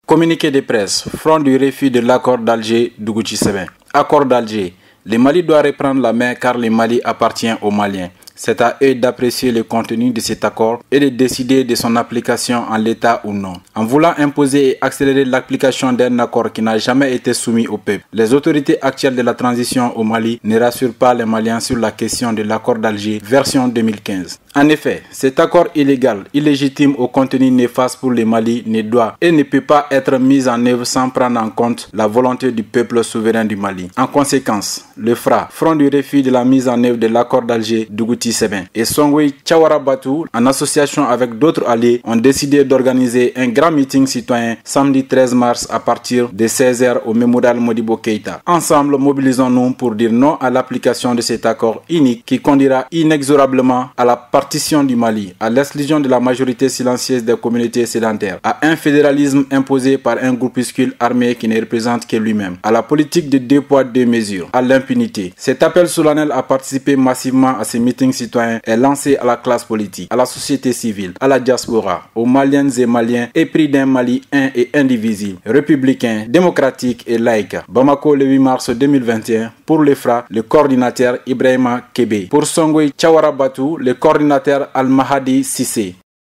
Communiqué de presse, front du refus de l'accord d'Alger, Dougouti Sebin. Accord d'Alger. Le Mali doit reprendre la main car le Mali appartient aux Maliens. C'est à eux d'apprécier le contenu de cet accord et de décider de son application en l'état ou non. En voulant imposer et accélérer l'application d'un accord qui n'a jamais été soumis au peuple, les autorités actuelles de la transition au Mali ne rassurent pas les Maliens sur la question de l'accord d'Alger version 2015. En effet, cet accord illégal, illégitime au contenu néfaste pour le Mali ne doit et ne peut pas être mis en œuvre sans prendre en compte la volonté du peuple souverain du Mali. En conséquence, le FRA, Front du refus de la mise en œuvre de l'accord d'Alger, Dougouti Sebin et Songwe Tchawara Batou, en association avec d'autres alliés, ont décidé d'organiser un grand meeting citoyen samedi 13 mars à partir de 16h au mémorial Modibo Keïta. Ensemble, mobilisons-nous pour dire non à l'application de cet accord unique qui conduira inexorablement à la partition du Mali, à l'exclusion de la majorité silencieuse des communautés sédentaires, à un fédéralisme imposé par un groupuscule armé qui ne représente que lui-même, à la politique de 2 poids 2 mesures, à l'impunité. Cet appel solennel à participer massivement à ces meetings citoyens est lancé à la classe politique, à la société civile, à la diaspora, aux Maliennes et Maliens épris d'un Mali un et indivisible, républicain, démocratique et laïque. Bamako le 8 mars 2021, pour le FRA, le coordinateur Ibrahima Kébé. Pour Songwe Tchawara Batou, le coordinateur Al-Mahadi Sissé.